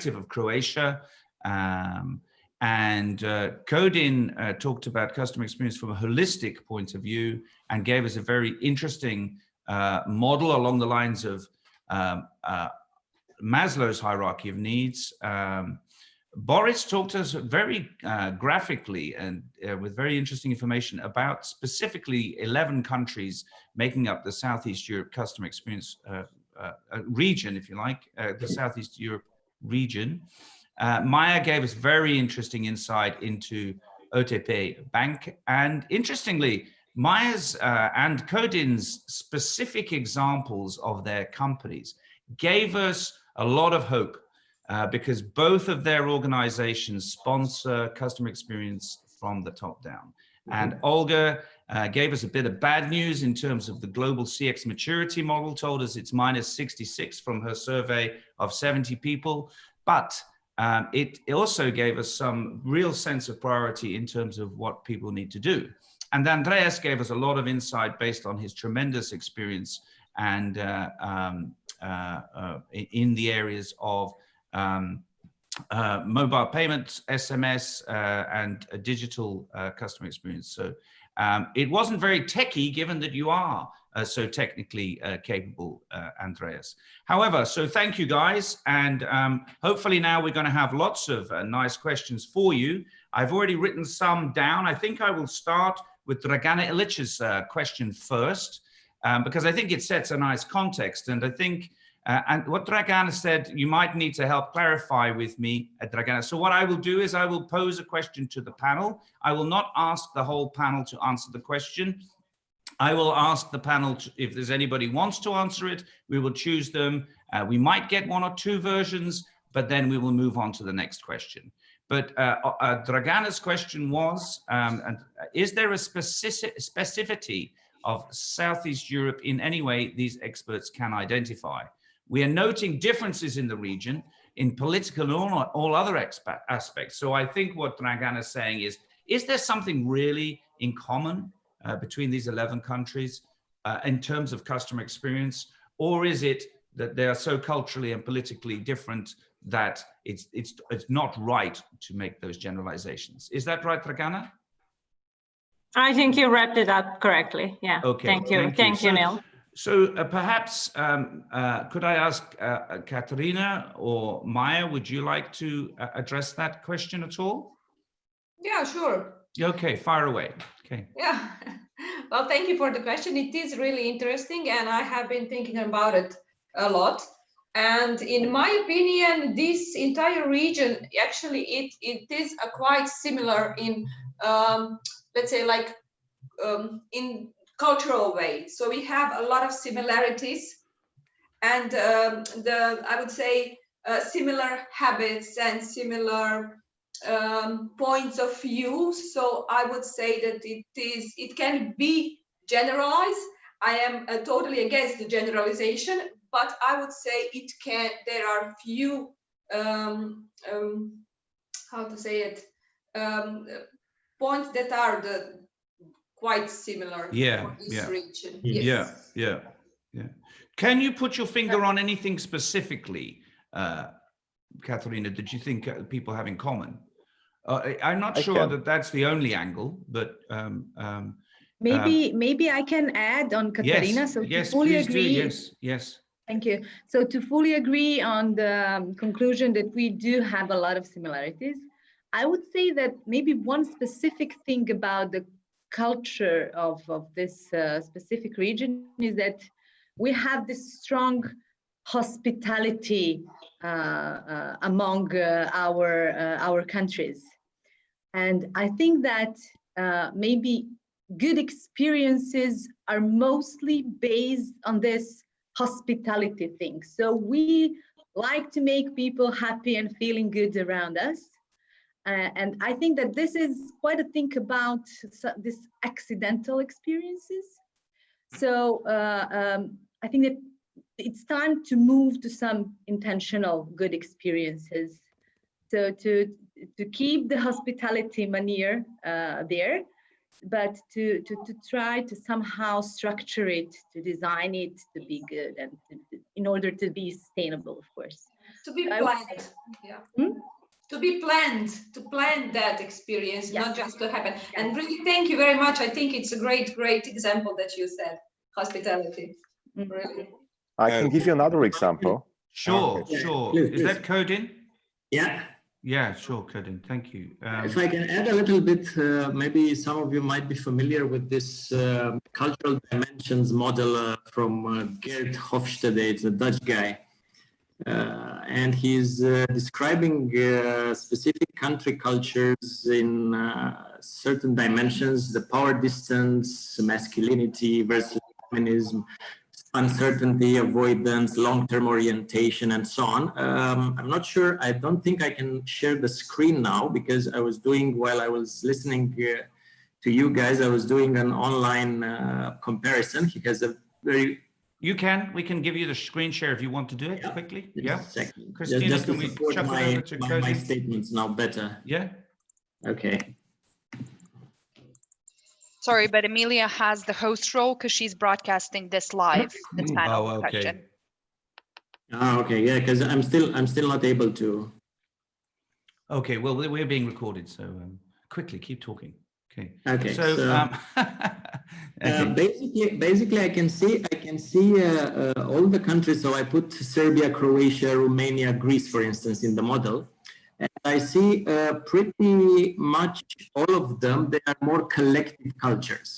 of Croatia. And Codin talked about customer experience from a holistic point of view and gave us a very interesting model along the lines of Maslow's hierarchy of needs. Boris talked to us very graphically and with very interesting information about specifically 11 countries making up the Southeast Europe customer experience region, if you like, the Southeast Europe region. Maya gave us very interesting insight into OTP Bank. And interestingly, Maya's and Codin's specific examples of their companies gave us a lot of hope because both of their organizations sponsor customer experience from the top down. And Olga gave us a bit of bad news in terms of the global CX maturity model, told us it's -66 from her survey of 70 people. But it also gave us some real sense of priority in terms of what people need to do. And Andreas gave us a lot of insight based on his tremendous experience and in the areas of mobile payments, SMS, and a digital customer experience. So it wasn't very techy, given that you are so technically capable, Andreas. However, so thank you guys. And hopefully now we're going to have lots of nice questions for you. I've already written some down. I think I will start with Dragana Ilić's question first, because I think it sets a nice context. And I think, and what Dragana said, you might need to help clarify with me, Dragana. So what I will do is I will pose a question to the panel. I will not ask the whole panel to answer the question. I will ask the panel to, if there's anybody who wants to answer it, we will choose them. We might get one or two versions, but then we will move on to the next question. But Dragana's question was, is there a specificity of Southeast Europe in any way these experts can identify? We are noting differences in the region in political and all other aspects. So I think what Dragana is saying is there something really in common between these 11 countries in terms of customer experience? Or is it that they are so culturally and politically different that it's not right to make those generalizations? Is that right, Dragana? I think you wrapped it up correctly. Yeah. Okay. Thank you. Thank you, Neil. So perhaps could I ask Katarina or Maya, would you like to address that question at all? Yeah, sure. Okay, fire away. Okay. Yeah. Well, thank you for the question. It is really interesting, and I have been thinking about it a lot. And in my opinion, this entire region, actually, it is a quite similar in, let's say, like in cultural way. So we have a lot of similarities, and I would say similar habits and similar points of view. So I would say that it can be generalized. I am totally against the generalization, but I would say there are few how to say it, points that are quite similar for this region. Yes. Yeah. Can you put your finger on anything specifically, Katarina, that you think people have in common? I'm not sure that that's the only angle, but maybe I can add on Katarina. Yes, so yes, fully please agree. do. Yes. Thank you. So to fully agree on the conclusion that we do have a lot of similarities, I would say that maybe one specific thing about the culture of this specific region is that we have this strong hospitality among our countries. And I think that maybe good experiences are mostly based on this hospitality thing. So we like to make people happy and feeling good around us. And I think that this is quite a thing about this accidental experiences. So I think that it's time to move to some intentional good experiences. So to keep the hospitality manner there, but to try to somehow structure it, to design it to be good and in order to be sustainable, of course. To be planned. Yeah. To be planned, to plan that experience, not just to happen. And really, thank you very much. I think it's a great example that you said, hospitality. Really. I can give you another example. Sure. Is that Codin? Yeah. Yeah, sure, Codin. Thank you. If I can add a little bit, maybe some of you might be familiar with this cultural dimensions model from Gerd Hofstede. It's a Dutch guy. And he's describing specific country cultures in certain dimensions, the power distance, masculinity versus feminism, uncertainty, avoidance, long-term orientation, and so on. I'm not sure, I don't think I can share the screen now because I was doing, while I was listening to you guys, I was doing an online comparison. He has a very... we can give you the screen share if you want to do it quickly. Christina, just can we chuck it over to Codin? My statements now better. Yeah. Okay. Sorry, but Emilia has the host role because she's broadcasting this live. This panel question. Okay, yeah, because I'm still not able to. Okay, well, we're being recorded, so quickly keep talking. Okay. So basically, I can see all the countries. So I put Serbia, Croatia, Romania, Greece, for instance, in the model. And I see pretty much all of them, they are more collective cultures.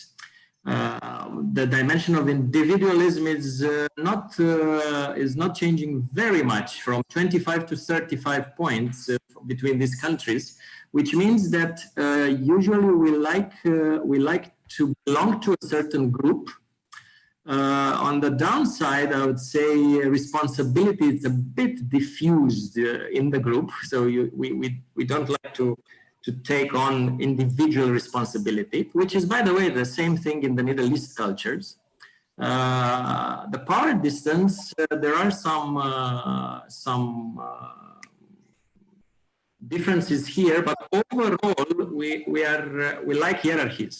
The dimension of individualism is not changing very much, from 25 to 35 points between these countries, which means that usually we like to belong to a certain group. On the downside, I would say responsibility is a bit diffused in the group. So we don't like to take on individual responsibility, which is, by the way, the same thing in the Middle East cultures. The power distance, there are some differences here, but overall we like hierarchies.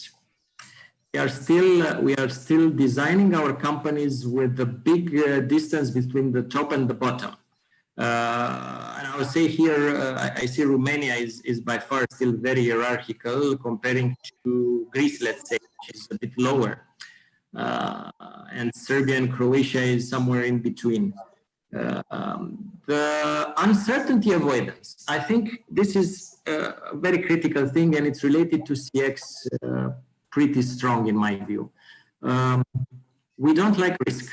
We are still designing our companies with the big distance between the top and the bottom. And I would say here, I see Romania is by far still very hierarchical comparing to Greece, let's say, which is a bit lower. And Serbia and Croatia is somewhere in between. The uncertainty avoidance, I think this is a very critical thing, and it's related to CX pretty strong in my view. We don't like risk.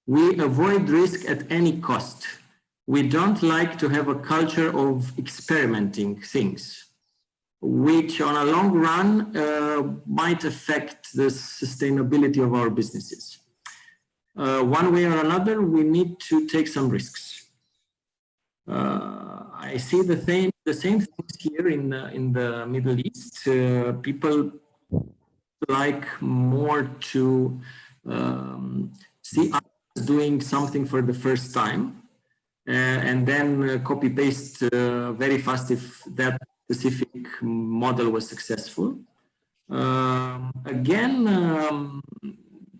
We avoid risk at any cost. We don't like to have a culture of experimenting things, which on a long run might affect the sustainability of our businesses. One way or another, we need to take some risks. I see the same things here in the Middle East. People like more to see us doing something for the first time and then copy paste very fast if that specific model was successful. Again,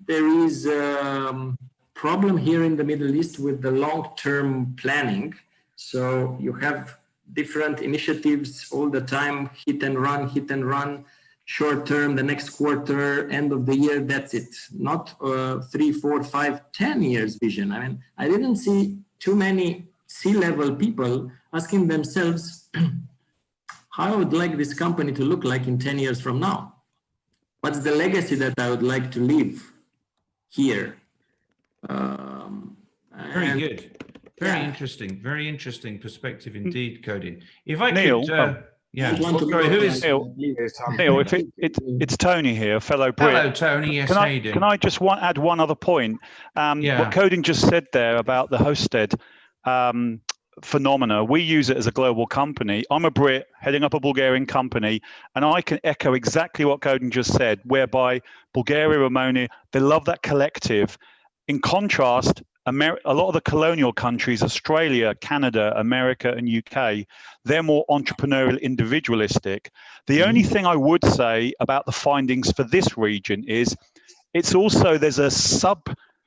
there is a problem here in the Middle East with the long-term planning. So you have different initiatives all the time, hit and run, short term, the next quarter, end of the year, that's it. Not 3, 4, 5, 10 years vision. I mean, I didn't see too many C-level people asking themselves, how I would like this company to look like in 10 years from now? What's the legacy that I would like to leave here? Very good. Very interesting perspective indeed, Codin. If I Neil, could... who is Neil? It's Tony here, fellow Brit. Hello, Tony. Yes, how you doing? Can I just add one other point? What Codin just said there about the Hosted phenomena, we use it as a global company. I'm a Brit heading up a Bulgarian company, and I can echo exactly what Codin just said, whereby Bulgaria, Romania, they love that collective. In contrast, a lot of the colonial countries, Australia, Canada, America, and UK, they're more entrepreneurial, individualistic. The only thing I would say about the findings for this region is it's also, there's a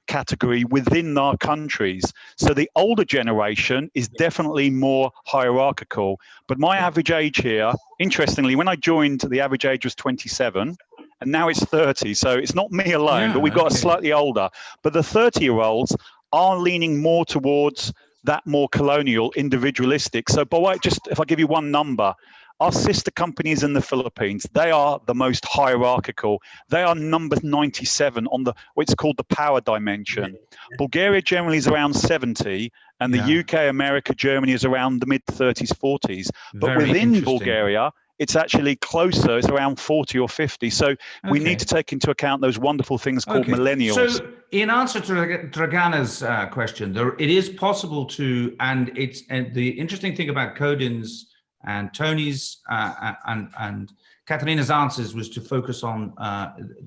category within our countries. So the older generation is definitely more hierarchical. But my average age here, interestingly, when I joined, the average age was 27. And now it's 30. So it's not me alone, but we've got a slightly older. But the 30-year-olds are leaning more towards that more colonial, individualistic. So, but just if I give you one number, our sister companies in the Philippines, they are the most hierarchical. They are number 97 on what's called the power dimension. Bulgaria generally is around 70, and the UK, America, Germany is around the mid-30s, 40s. But within Bulgaria, it's actually closer. It's around 40 or 50. So we need to take into account those wonderful things called millennials. So in answer to Dragana's question, it is possible to, and the interesting thing about Codin's and Tony's and Katarina's answers was to focus on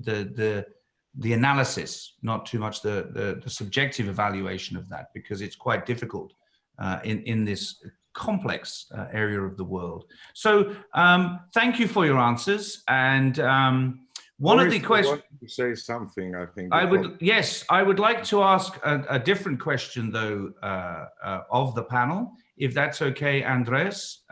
the analysis, not too much the subjective evaluation of that, because it's quite difficult in this complex area of the world. So thank you for your answers. And one of the questions to say something, I think I would like to ask a different question though of the panel, if that's okay, Andreas.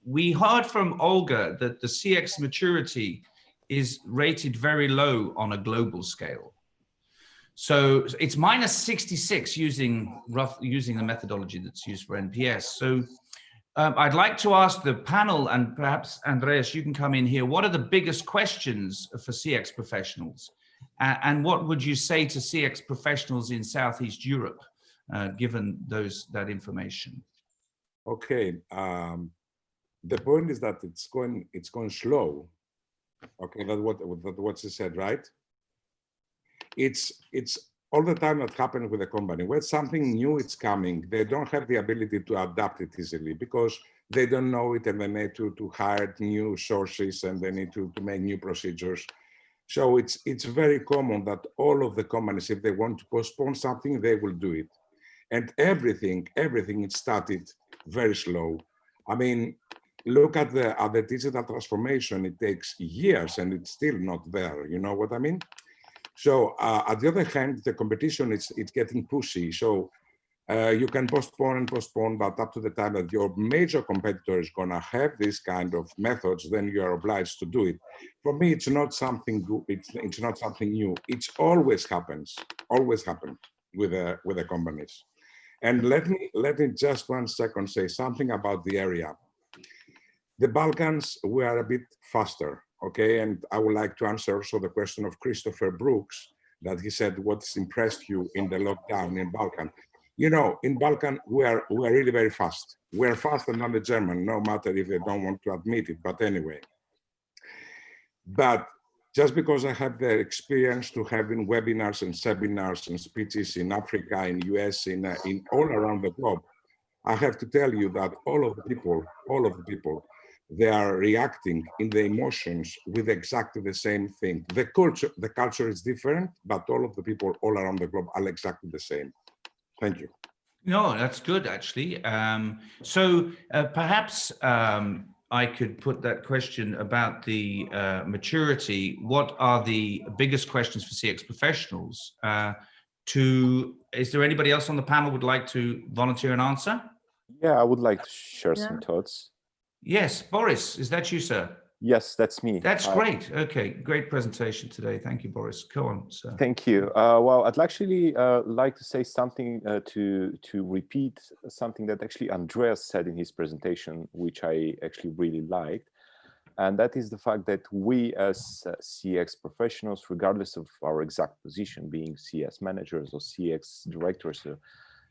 We heard from Olga that the CX maturity is rated very low on a global scale. So it's minus 66 using the methodology that's used for NPS. So I'd like to ask the panel, and perhaps Andreas, you can come in here. What are the biggest questions for CX professionals? And what would you say to CX professionals in Southeast Europe, given that information? Okay, the point is that it's going slow. Okay, that's what she said, right? It's all the time that happens with a company. When something new is coming, they don't have the ability to adapt it easily because they don't know it, and they need to hire new sources, and they need to make new procedures. So it's very common that all of the companies, if they want to postpone something, they will do it. And everything is started very slow. I mean, look at the digital transformation. It takes years and it's still not there. You know what I mean? So at the other hand, the competition it's getting pushy. So you can postpone, but up to the time that your major competitor is going to have this kind of methods, then you are obliged to do it. For me, it's not something good. It's not something new. It always happens with the companies. And let me just 1 second say something about the area. The Balkans, we are a bit faster, okay? And I would like to answer also the question of Christopher Brooks, that he said, what's impressed you in the lockdown in Balkan? You know, in Balkan, we are really very fast. We're faster than the German, no matter if they don't want to admit it, but anyway. But just because I have the experience to having webinars and seminars and speeches in Africa, in US, in all around the globe, I have to tell you that all of the people, they are reacting in the emotions with exactly the same thing. The culture is different, but all of the people all around the globe are exactly the same. Thank you. No, that's good, actually. Perhaps I could put that question about the maturity. What are the biggest questions for CX professionals? Is there anybody else on the panel would like to volunteer an answer? Yeah, I would like to share some thoughts. Yes, Boris, is that you, sir? Yes, that's me. That's great. Okay, great presentation today. Thank you, Boris. Go on, sir. Thank you. Well, I'd actually like to say something to repeat something that actually Andreas said in his presentation, which I actually really liked. And that is the fact that we as CX professionals, regardless of our exact position, being CS managers or CX directors,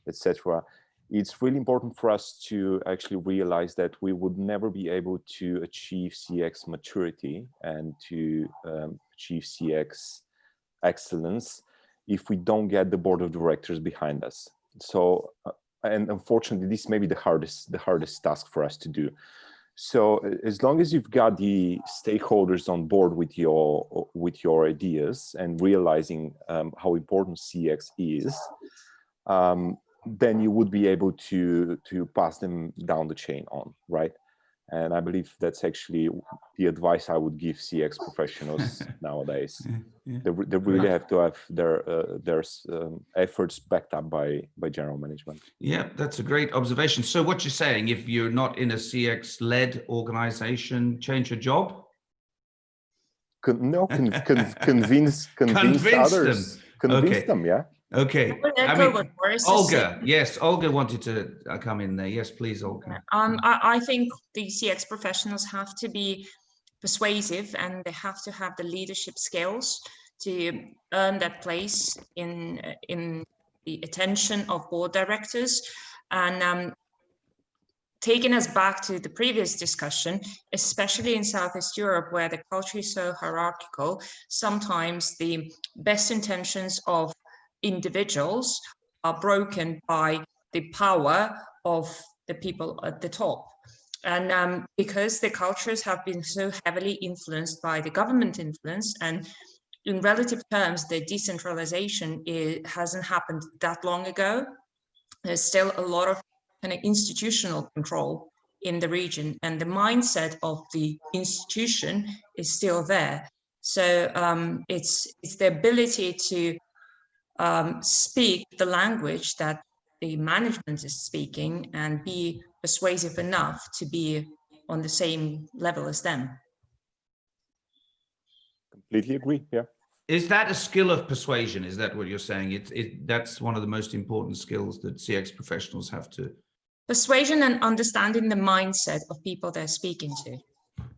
etc., it's really important for us to actually realize that we would never be able to achieve CX maturity and to achieve CX excellence if we don't get the board of directors behind us. So, and unfortunately, this may be the hardest task for us to do. So as long as you've got the stakeholders on board with your ideas and realizing how important CX is, then you would be able to pass them down the chain on, right? And I believe that's actually the advice I would give CX professionals nowadays. Yeah. They really have to have their efforts backed up by general management. Yeah, that's a great observation. So what you're saying, if you're not in a CX-led organization, change your job? Convince others. Convince them, yeah. Okay. I mean, what Boris Olga, yes, Olga wanted to come in there. Yes, please, Olga. I think the CX professionals have to be persuasive, and they have to have the leadership skills to earn that place in the attention of board directors. And taking us back to the previous discussion, especially in Southeast Europe, where the culture is so hierarchical, sometimes the best intentions of individuals are broken by the power of the people at the top. And because the cultures have been so heavily influenced by the government influence, and in relative terms, the decentralization hasn't happened that long ago, there's still a lot of kind of institutional control in the region, and the mindset of the institution is still there. So it's the ability to speak the language that the management is speaking and be persuasive enough to be on the same level as them. Completely agree, yeah. Is that a skill of persuasion? Is that what you're saying? That's one of the most important skills that CX professionals have to. Persuasion and understanding the mindset of people they're speaking to.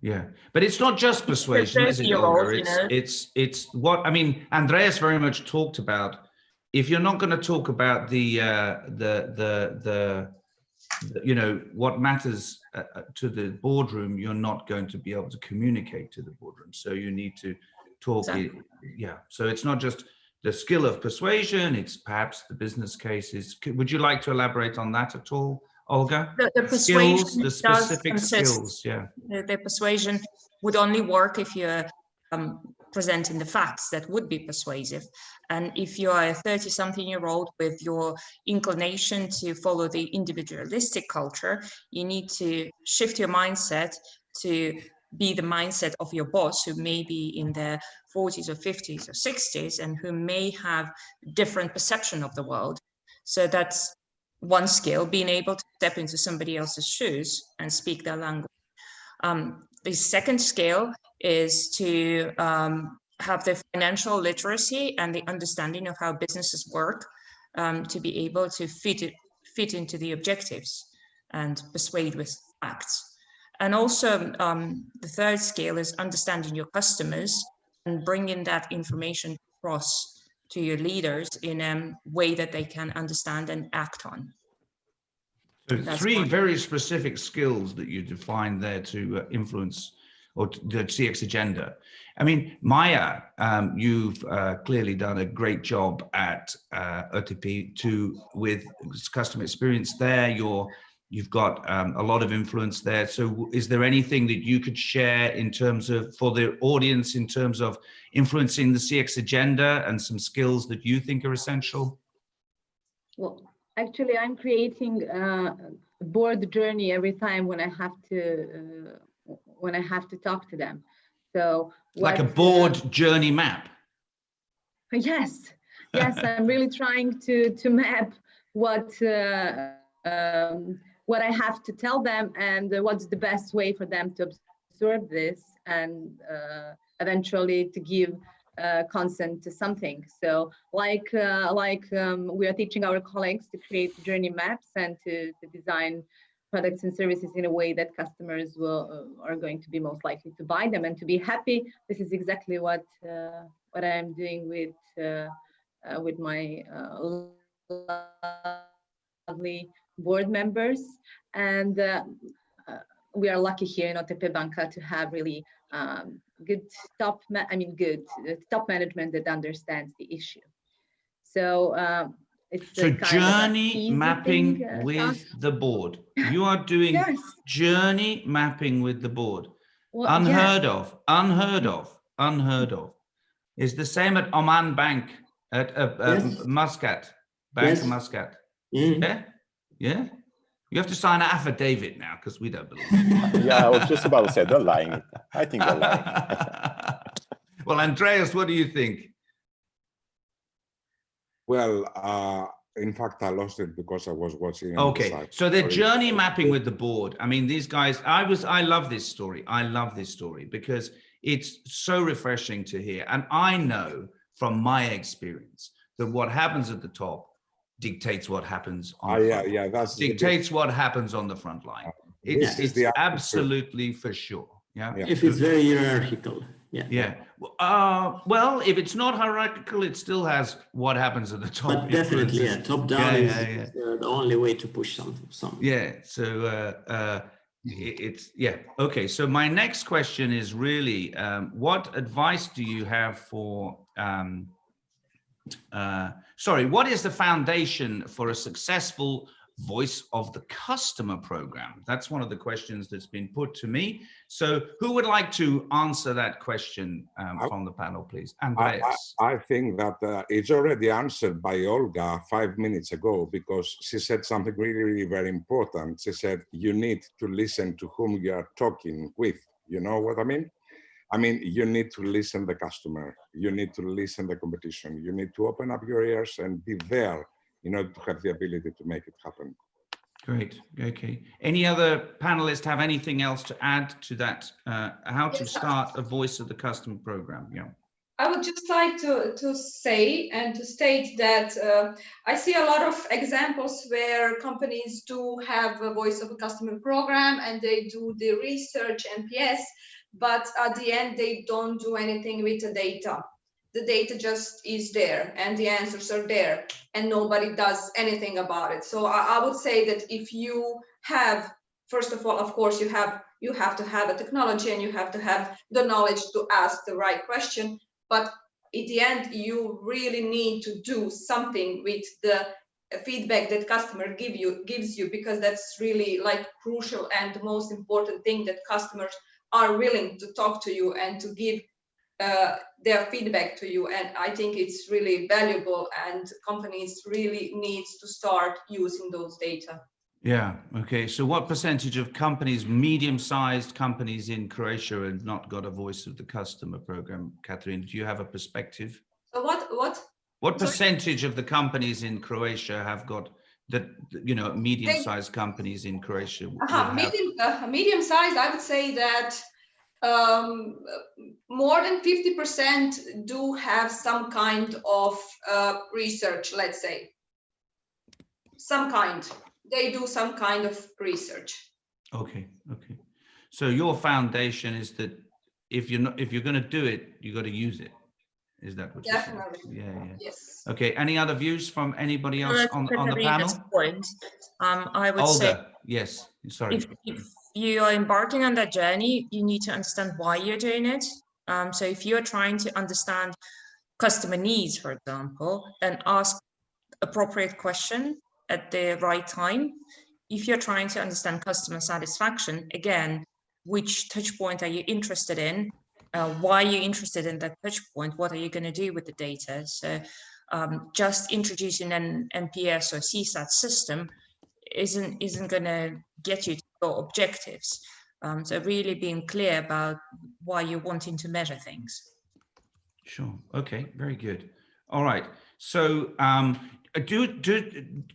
Yeah, but it's not just persuasion, is it, Olga? It's what, I mean, Andreas very much talked about. If you're not going to talk about the you know, what matters to the boardroom, you're not going to be able to communicate to the boardroom. So you need to talk. Exactly. Yeah. So it's not just the skill of persuasion, it's perhaps the business cases. Would you like to elaborate on that at all, Olga? The persuasion skills, the specific skills, yeah. The persuasion would only work if you're presenting the facts that would be persuasive. And if you are a 30-something-year-old with your inclination to follow the individualistic culture, you need to shift your mindset to be the mindset of your boss, who may be in their 40s or 50s or 60s and who may have different perception of the world. So that's one skill, being able to step into somebody else's shoes and speak their language. The second skill is to have the financial literacy and the understanding of how businesses work, to be able to fit into the objectives and persuade with facts. And also the third skill is understanding your customers and bringing that information across to your leaders in a way that they can understand and act on. So three very specific skills that you define there to influence or the CX agenda. I mean, Maya, you've clearly done a great job at OTP with customer experience there. You've got a lot of influence there. So is there anything that you could share in terms of, for the audience, in terms of influencing the CX agenda and some skills that you think are essential? Well, actually, I'm creating a board journey every time when I have to talk to them. So like a board journey map. Yes, I'm really trying to map what I have to tell them and what's the best way for them to absorb this and eventually to give consent to something. So like we are teaching our colleagues to create journey maps and to design products and services in a way that customers are going to be most likely to buy them and to be happy. This is exactly what I'm doing with my lovely board members, and we are lucky here in OTP Banka to have really good top management that understands the issue. So it's so journey mapping with the board. You are doing journey mapping with the board. Well, unheard of. It's the same at Oman Bank at Muscat, Bank of Muscat. Yeah. You have to sign an affidavit now because we don't believe it. Yeah, I was just about to say, they're lying. I think they're lying. Well, Andreas, what do you think? Well, in fact, I lost it because I was watching. Okay, so the journey mapping with the board. I mean, these guys, I love this story. I love this story because it's so refreshing to hear. And I know from my experience that what happens at the top dictates what happens on the front line. That's dictates what happens on the front line. It's absolutely for sure. Yeah. If it's very hierarchical. Yeah. Well, if it's not hierarchical, it still has what happens at the top. But definitely, top down is the only way to push some. Yeah. So it's okay. So my next question is really, what advice do you have for? What is the foundation for a successful voice of the customer program? That's one of the questions that's been put to me. So who would like to answer that question from the panel, please? Andreas. I think that it's already answered by Olga 5 minutes ago, because she said something really, really very important. She said, you need to listen to whom you are talking with. You know what I mean? I mean, you need to listen the customer. You need to listen the competition. You need to open up your ears and be there in order to have the ability to make it happen. Great. Okay. Any other panelists have anything else to add to that? How to start a voice of the customer program? Yeah. I would just like to say and to state that I see a lot of examples where companies do have a voice of a customer program and they do the research NPS, but at the end they don't do anything with the data. The data just is there and the answers are there and nobody does anything about it. So I would say that if you have, first of all, of course, you have to have a technology and you have to have the knowledge to ask the right question. But at the end, you really need to do something with the feedback that customer gives you, because that's really like crucial and the most important thing, that customers are willing to talk to you and to give their feedback to you. And I think it's really valuable and companies really need to start using those data. Yeah. Okay. So what percentage of companies, medium-sized companies in Croatia, have not got a voice of the customer program? Catherine, do you have a perspective? So what percentage of the companies in Croatia have got that, medium-sized companies in Croatia? Medium-sized, I would say that more than 50% do have some kind of research, let's say. They do some kind of research. Okay. So your foundation is that if you're going to do it, you got to use it. Is that what you're saying? Definitely. Yeah. Yes. Okay. Any other views from anybody else on the panel? Point, I would Olga, say, yes. Sorry. If you are embarking on that journey, you need to understand why you're doing it. So if you're trying to understand customer needs, for example, then ask appropriate question at the right time. If you're trying to understand customer satisfaction, again, which touch point are you interested in? Why are you interested in that touch point? What are you going to do with the data? So just introducing an NPS or CSAT system isn't going to get you to your objectives. So really being clear about why you're wanting to measure things. Sure. Okay. Very good. All right. So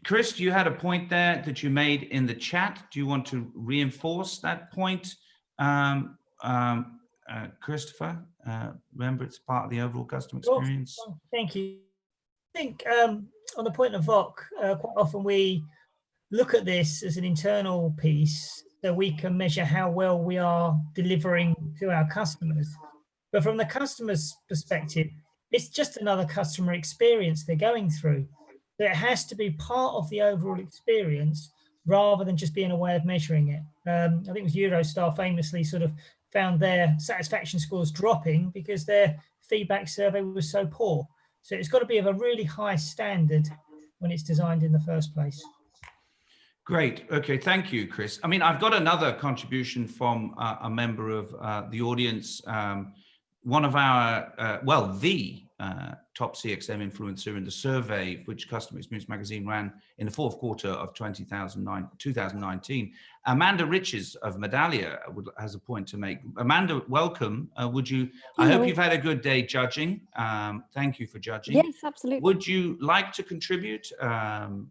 Chris, you had a point there that you made in the chat. Do you want to reinforce that point? Christopher, remember it's part of the overall customer experience. Well, thank you. I think on the point of VOC, quite often we look at this as an internal piece so we can measure how well we are delivering to our customers. But from the customer's perspective, it's just another customer experience they're going through. So it has to be part of the overall experience rather than just being a way of measuring it. I think it was Eurostar famously sort of found their satisfaction scores dropping because their feedback survey was so poor. So it's got to be of a really high standard when it's designed in the first place. Great. Okay. Thank you, Chris. I mean, I've got another contribution from a member of the audience. One of our, top CXM influencer in the survey which Customer Experience Magazine ran in the fourth quarter of 2019. Amanda Riches of Medallia has a point to make. Amanda, welcome. I hope you've had a good day judging. Thank you for judging. Yes, absolutely. Would you like to contribute to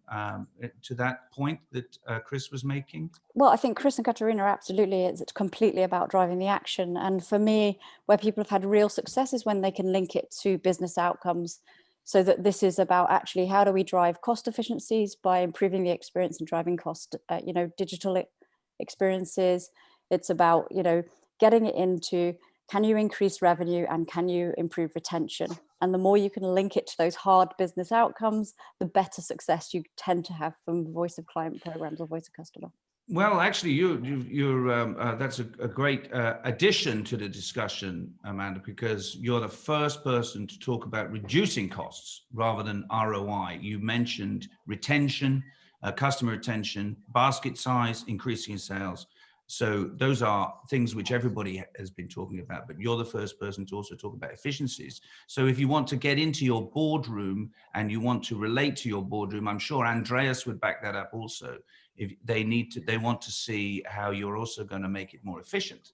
that point that Chris was making? Well, I think Chris and Katerina, absolutely, it's completely about driving the action. And for me, where people have had real success is when they can link it to business outcomes. So that this is about actually how do we drive cost efficiencies by improving the experience and driving cost, digital experiences. It's about, getting it into, can you increase revenue and can you improve retention? And the more you can link it to those hard business outcomes, the better success you tend to have from voice of client programs or voice of customer. Well, actually, that's a great addition to the discussion, Amanda, because you're the first person to talk about reducing costs rather than ROI. You mentioned retention, customer retention, basket size, increasing sales. So those are things which everybody has been talking about, but you're the first person to also talk about efficiencies. So if you want to get into your boardroom and you want to relate to your boardroom, I'm sure Andreas would back that up also. If they want to see how you're also going to make it more efficient,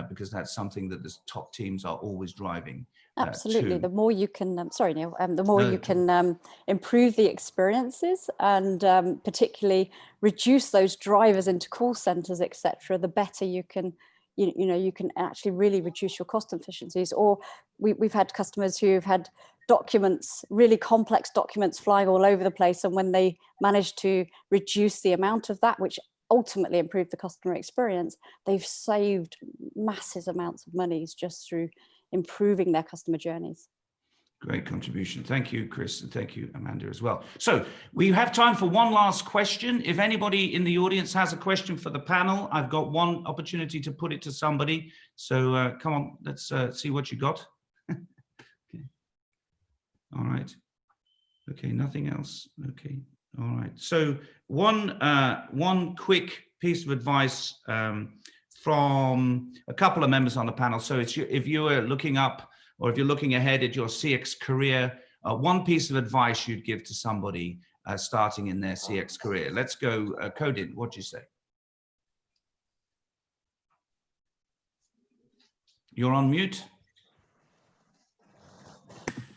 because that's something that the top teams are always driving. Absolutely. The more you can, sorry, Neil, the more you can improve the experiences and particularly reduce those drivers into call centers, etc., the better you can, you can actually really reduce your cost efficiencies. Or we've had customers who've had documents, really complex documents flying all over the place. And when they manage to reduce the amount of that, which ultimately improve the customer experience, they've saved massive amounts of monies just through improving their customer journeys. Great contribution. Thank you, Chris, and thank you, Amanda, as well. So we have time for one last question. If anybody in the audience has a question for the panel, I've got one opportunity to put it to somebody. So come on, let's see what you got. Okay. All right. Okay, nothing else. Okay. All right. So one quick piece of advice from a couple of members on the panel. So if you are looking up or if you're looking ahead at your CX career, one piece of advice you'd give to somebody starting in their CX career. Let's go, Codin, what do you say? You're on mute.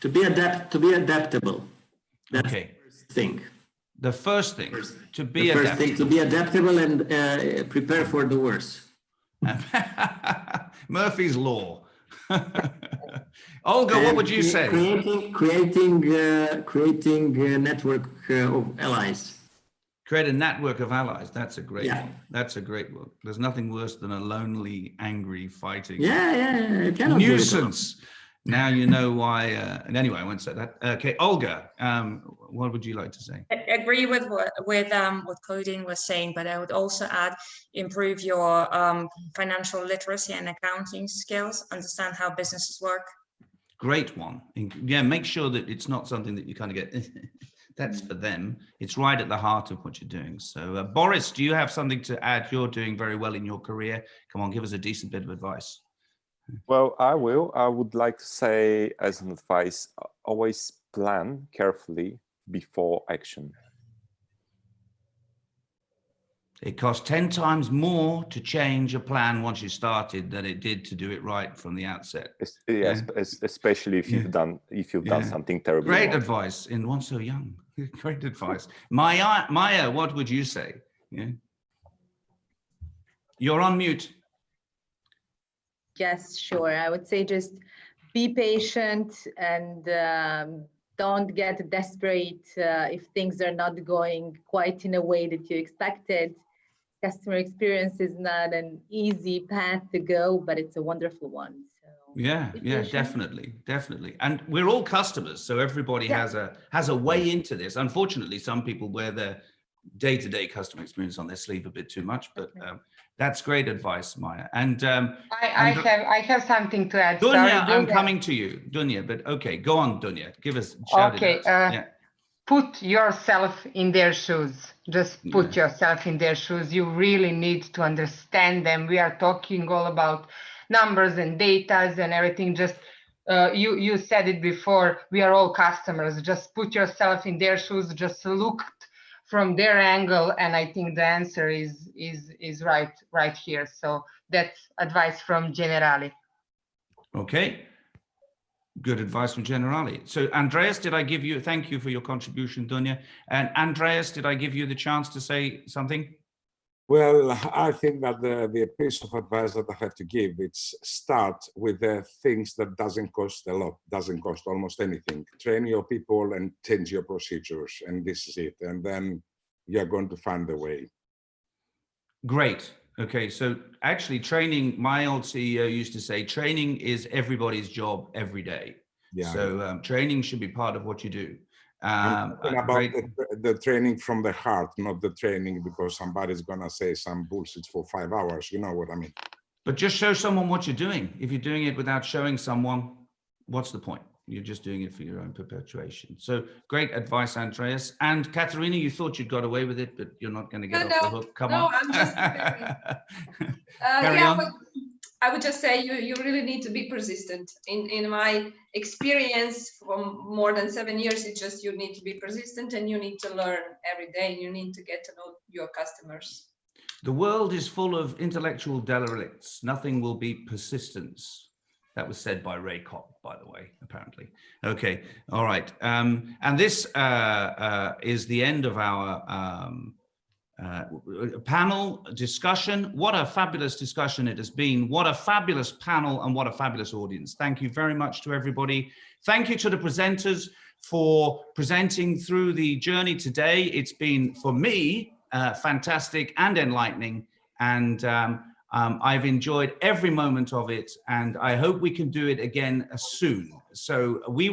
To be adaptable. That's okay. The first thing. The first thing, to be the first adaptable. Thing, to be adaptable and prepare for the worst. Murphy's Law. Olga, what would you say? Creating a network of allies. Create a network of allies. That's a great one. That's a great one. There's nothing worse than a lonely, angry, fighting nuisance. Now you know why. And anyway, I won't say that. Okay, Olga, what would you like to say? I agree with what Codin was saying, but I would also add, improve your financial literacy and accounting skills. Understand how businesses work. Great one. Yeah, make sure that it's not something that you kind of get. That's for them. It's right at the heart of what you're doing. So, Boris, do you have something to add? You're doing very well in your career. Come on, give us a decent bit of advice. Well, I will. I would like to say as an advice, always plan carefully before action. It costs 10 times more to change a plan once you started than it did to do it right from the outset. Yes, especially if you've done something terrible. Great advice in one so young. Great advice. Maya, what would you say? Yeah. You're on mute. Yes, sure. I would say just be patient and don't get desperate if things are not going quite in a way that you expected. Customer experience is not an easy path to go, but it's a wonderful one. So yeah, definitely. And we're all customers, so everybody has a way into this. Unfortunately, some people wear their day-to-day customer experience on their sleeve a bit too much, but that's great advice, Maya. And I have something to add. Dunya, sorry, I'm coming to you, Dunya. But okay, go on, Dunya. Give us. Put yourself in their shoes. Just put yourself in their shoes. You really need to understand them. We are talking all about numbers and data and everything. Just You said it before, we are all customers. Just put yourself in their shoes, just look from their angle, and I think the answer is right here. So that's advice from Generali. Okay, good advice from Generali. So Andreas, did I give you, thank you for your contribution, Dunya. And Andreas, did I give you the chance to say something? Well, I think that the piece of advice that I have to give, it's start with the things that doesn't cost a lot, doesn't cost almost anything. Train your people and change your procedures, and this is it. And then you're going to find a way. Great. Okay, so actually training, my old CEO used to say, training is everybody's job every day. Yeah. So training should be part of what you do. I'm talking about the training from the heart, not the training because somebody's gonna say some bullshit for 5 hours. You know what I mean? But just show someone what you're doing. If you're doing it without showing someone, what's the point? You're just doing it for your own perpetuation. So great advice, Andreas. And Katerina, you thought you'd got away with it, but you're not going to get off the hook. Come on. No, I'm just Carry on. I would just say you really need to be persistent. In my experience from more than 7 years, it's just you need to be persistent and you need to learn every day. You need to get to know your customers. The world is full of intellectual derelicts. Nothing will beat persistence. That was said by Ray Kopp, by the way, apparently. Okay, all right. And this is the end of our panel discussion. What a fabulous discussion it has been. What a fabulous panel and what a fabulous audience. Thank you very much to everybody. Thank you to the presenters for presenting through the journey today. It's been, for me, fantastic and enlightening. And I've enjoyed every moment of it. And I hope we can do it again soon. So we